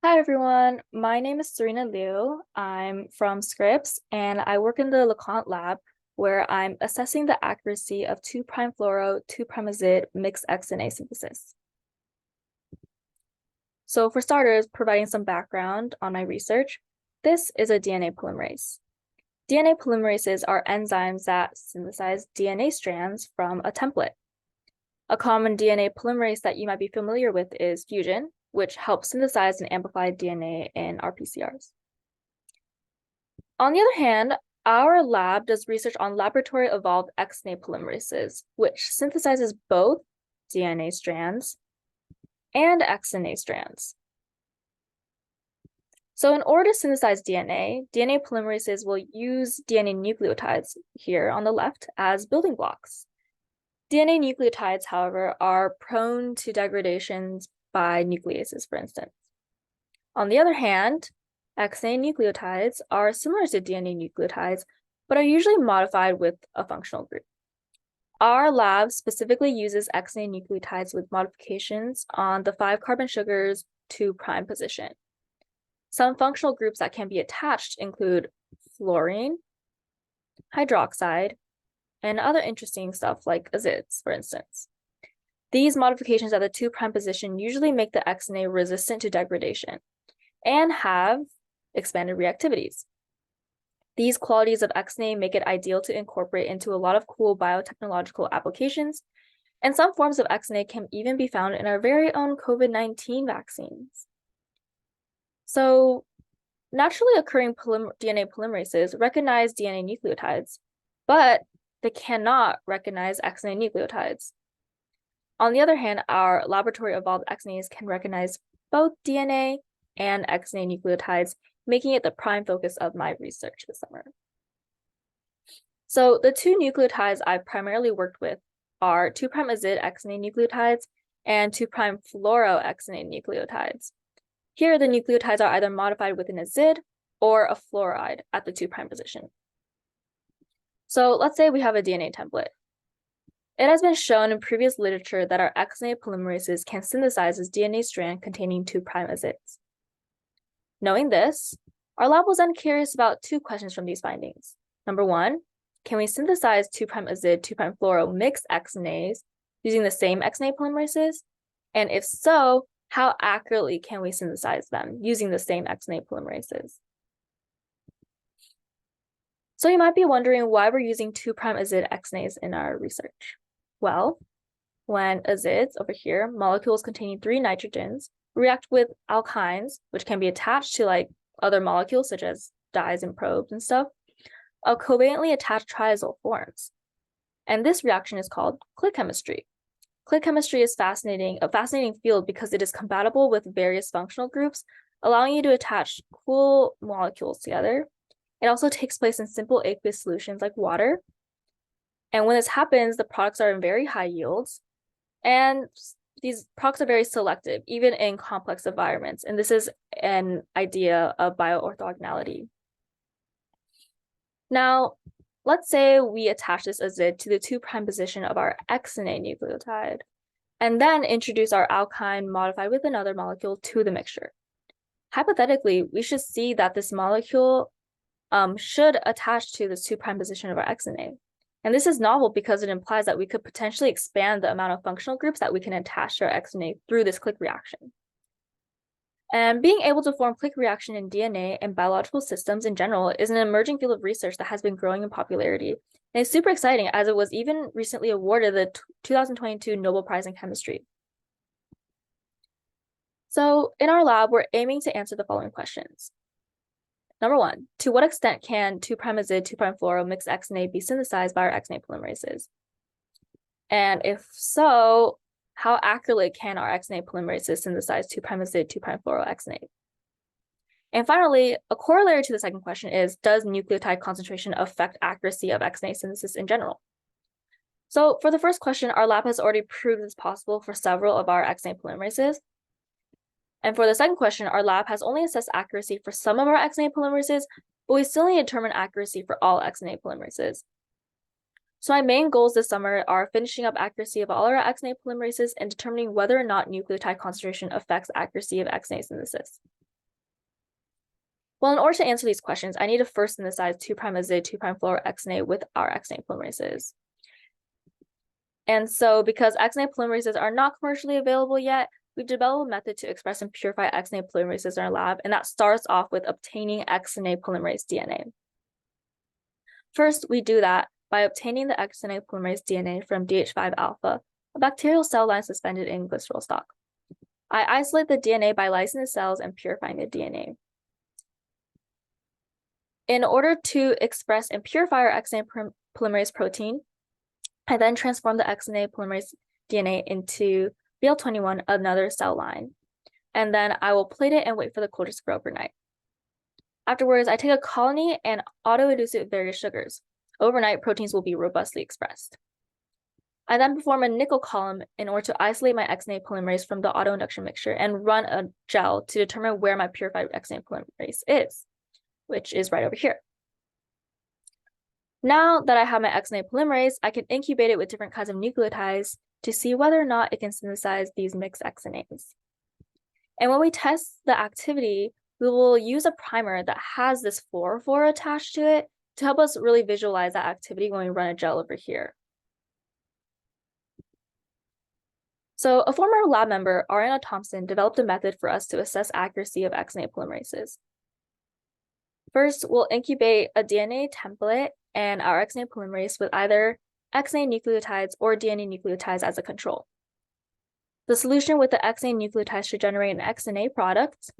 Hi everyone, my name is Serena Liu. I'm from Scripps and I work in the LeConte lab where I'm assessing the accuracy of 2' fluoro, 2' azide mixed XNA synthesis. So for starters, providing some background on my research, this is a DNA polymerase. DNA polymerases are enzymes that synthesize DNA strands from a template. A common DNA polymerase that you might be familiar with is fusion, which helps synthesize and amplify DNA in RPCRs. On the other hand, our lab does research on laboratory evolved XNA polymerases, which synthesizes both DNA strands and XNA strands. So in order to synthesize DNA polymerases will use DNA nucleotides here on the left as building blocks. DNA nucleotides, however, are prone to degradations by nucleases, for instance. On the other hand, XNA nucleotides are similar to DNA nucleotides, but are usually modified with a functional group. Our lab specifically uses XNA nucleotides with modifications on the 5-carbon sugar's 2' position. Some functional groups that can be attached include fluorine, hydroxide, and other interesting stuff like azides, for instance. These modifications at the 2' position usually make the XNA resistant to degradation and have expanded reactivities. These qualities of XNA make it ideal to incorporate into a lot of cool biotechnological applications, and some forms of XNA can even be found in our very own COVID-19 vaccines. So, naturally occurring DNA polymerases recognize DNA nucleotides, but they cannot recognize XNA nucleotides. On the other hand, our laboratory evolved XNAs can recognize both DNA and XNA nucleotides, making it the prime focus of my research this summer. So the two nucleotides I've primarily worked with are 2' azide XNA nucleotides and 2' fluoro XNA nucleotides. Here, the nucleotides are either modified with an azide or a fluoride at the 2' position. So let's say we have a DNA template. It has been shown in previous literature that our XNA polymerases can synthesize this DNA strand containing 2' azides. Knowing this, our lab was then curious about two questions from these findings. Number one, can we synthesize 2' azide, 2' fluoro mixed XNAs using the same XNA polymerases? And if so, how accurately can we synthesize them using the same XNA polymerases? So you might be wondering why we're using 2' azide XNAs in our research. Well, when azides over here, molecules containing 3 nitrogens, react with alkynes, which can be attached to like other molecules such as dyes and probes and stuff, a covalently attached triazole forms. And this reaction is called click chemistry. Click chemistry is a fascinating field because it is compatible with various functional groups, allowing you to attach cool molecules together. It also takes place in simple aqueous solutions like water. And when this happens, the products are in very high yields. And these products are very selective, even in complex environments. And this is an idea of bioorthogonality. Now, let's say we attach this azide to the 2' position of our XNA nucleotide, and then introduce our alkyne modified with another molecule to the mixture. Hypothetically, we should see that this molecule should attach to this 2' position of our XNA. And this is novel because it implies that we could potentially expand the amount of functional groups that we can attach to our XNA through this click reaction. And being able to form click reaction in DNA and biological systems in general is an emerging field of research that has been growing in popularity. And it's super exciting as it was even recently awarded the 2022 Nobel Prize in Chemistry. So in our lab, we're aiming to answer the following questions. Number one, to what extent can 2' azide, 2' fluoro mixed XNA be synthesized by our XNA polymerases? And if so, how accurately can our XNA polymerases synthesize 2' azide, 2' fluoro XNA? And finally, a corollary to the second question is, does nucleotide concentration affect accuracy of XNA synthesis in general? So for the first question, our lab has already proved it's possible for several of our XNA polymerases. And for the second question, our lab has only assessed accuracy for some of our XNA polymerases, but we still need to determine accuracy for all XNA polymerases. So my main goals this summer are finishing up accuracy of all our XNA polymerases and determining whether or not nucleotide concentration affects accuracy of XNA synthesis. Well, in order to answer these questions, I need to first synthesize 2'Az, 2'-fluoroxNA with our XNA polymerases. And so because XNA polymerases are not commercially available yet, we developed a method to express and purify XNA polymerases in our lab, and that starts off with obtaining XNA polymerase DNA. First, we do that by obtaining the XNA polymerase DNA from DH5 alpha, a bacterial cell line suspended in glycerol stock. I isolate the DNA by lysing the cells and purifying the DNA. In order to express and purify our XNA polymerase protein, I then transform the XNA polymerase DNA into BL21, another cell line, and then I will plate it and wait for the cultures for overnight. Afterwards, I take a colony and auto-induce it with various sugars. Overnight, proteins will be robustly expressed. I then perform a nickel column in order to isolate my XNA polymerase from the autoinduction mixture and run a gel to determine where my purified XNA polymerase is, which is right over here. Now that I have my XNA polymerase, I can incubate it with different kinds of nucleotides to see whether or not it can synthesize these mixed XNAs. And when we test the activity, we will use a primer that has this fluorophore attached to it to help us really visualize that activity when we run a gel over here. So a former lab member, Ariana Thompson, developed a method for us to assess accuracy of XNA polymerases. First, we'll incubate a DNA template and our XNA polymerase with either XNA nucleotides or DNA nucleotides as a control. The solution with the XNA nucleotides should generate an XNA product,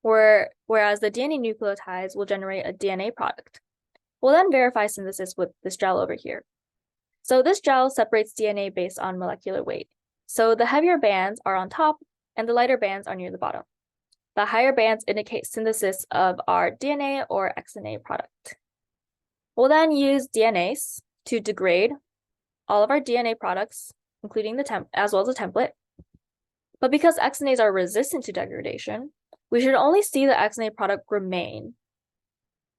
whereas the DNA nucleotides will generate a DNA product. We'll then verify synthesis with this gel over here. So this gel separates DNA based on molecular weight. So the heavier bands are on top and the lighter bands are near the bottom. The higher bands indicate synthesis of our DNA or XNA product. We'll then use DNase to degrade all of our DNA products, including the as well as the template. But because XNAs are resistant to degradation, we should only see the XNA product remain.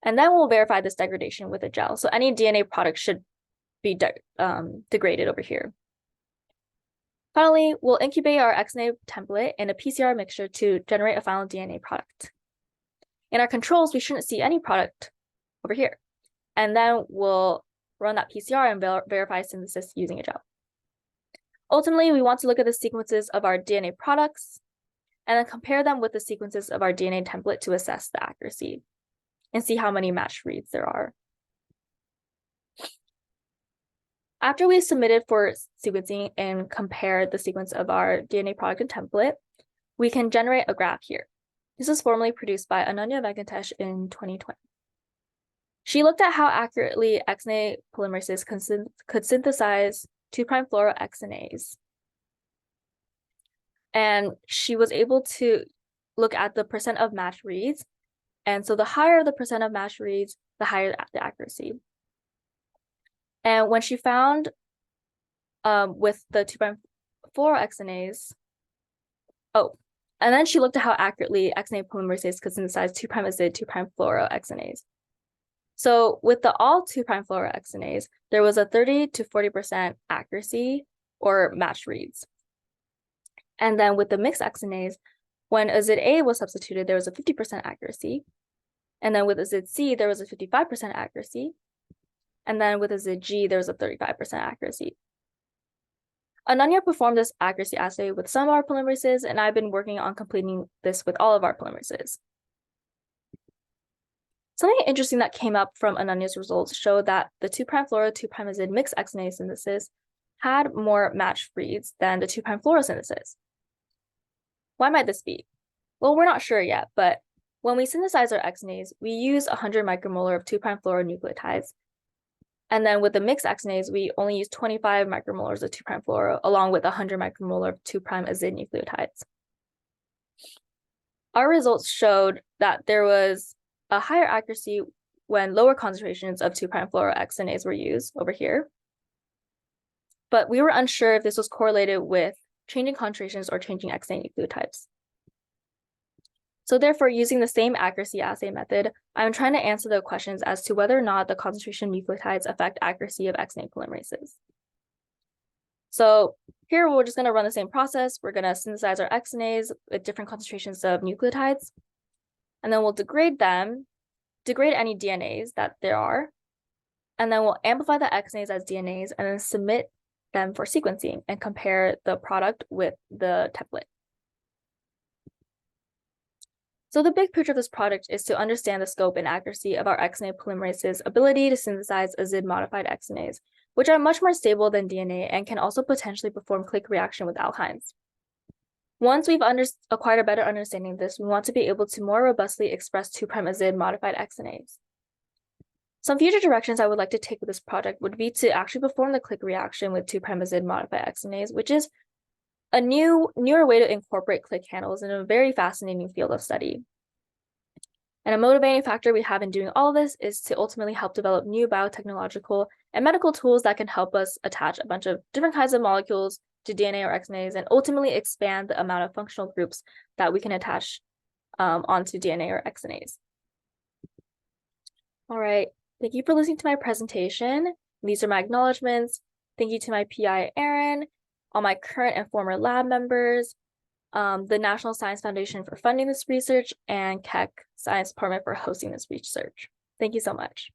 And then we'll verify this degradation with a gel. So any DNA product should be degraded over here. Finally, we'll incubate our XNA template in a PCR mixture to generate a final DNA product. In our controls, we shouldn't see any product over here. And then we'll run that PCR and verify synthesis using a gel. Ultimately, we want to look at the sequences of our DNA products and then compare them with the sequences of our DNA template to assess the accuracy and see how many matched reads there are. After we submitted for sequencing and compared the sequence of our DNA product and template, we can generate a graph here. This was formally produced by Ananya Venkatesh in 2020. She looked at how accurately XNA polymerases could synthesize 2'-fluoroxNAs. And she was able to look at the percent of matched reads. And so the higher the percent of matched reads, the higher the accuracy. And when she found with the 2'-fluoroxNAs, and then she looked at how accurately XNA polymerases could synthesize 2'-Az, 2'-fluoroxNAs. So with the all 2'-fluoroxNAs, there was a 30 to 40% accuracy or matched reads. And then with the mixed XNAs, when azid-A was substituted, there was a 50% accuracy. And then with azid-C, there was a 55% accuracy. And then with azid-G, there was a 35% accuracy. Ananya performed this accuracy assay with some of our polymerases, and I've been working on completing this with all of our polymerases. Something interesting that came up from Ananya's results showed that the 2'-fluoro, 2'-azid mixed XNA synthesis had more matched reads than the 2'-fluoro synthesis. Why might this be? Well, we're not sure yet, but when we synthesize our XNAs, we use 100 micromolar of 2'-fluoro nucleotides. And then with the mixed XNAs, we only use 25 micromolars of 2'-fluoro along with 100 micromolar of 2'-azid nucleotides. Our results showed that there was a higher accuracy when lower concentrations of 2'-fluoroxNAs were used over here. But we were unsure if this was correlated with changing concentrations or changing XNA nucleotypes. So therefore, using the same accuracy assay method, I'm trying to answer the questions as to whether or not the concentration of nucleotides affect accuracy of XNA polymerases. So here we're just going to run the same process. We're going to synthesize our XNAs with different concentrations of nucleotides. and then we'll degrade any DNAs that there are, and then we'll amplify the XNAs as DNAs and then submit them for sequencing and compare the product with the template. So the big picture of this project is to understand the scope and accuracy of our XNA polymerase's ability to synthesize azide-modified XNAs, which are much more stable than DNA and can also potentially perform click reaction with alkynes. Once we've acquired a better understanding of this, we want to be able to more robustly express 2' azide-modified XNAs. Some future directions I would like to take with this project would be to actually perform the click reaction with 2' azide-modified XNAs, which is a newer way to incorporate click handles in a very fascinating field of study. And a motivating factor we have in doing all of this is to ultimately help develop new biotechnological and medical tools that can help us attach a bunch of different kinds of molecules to DNA or XNAs and ultimately expand the amount of functional groups that we can attach onto DNA or XNAs. All right, thank you for listening to my presentation. These are my acknowledgements. Thank you to my PI, Aaron, all my current and former lab members, the National Science Foundation for funding this research, and Keck Science Department for hosting this research. Thank you so much.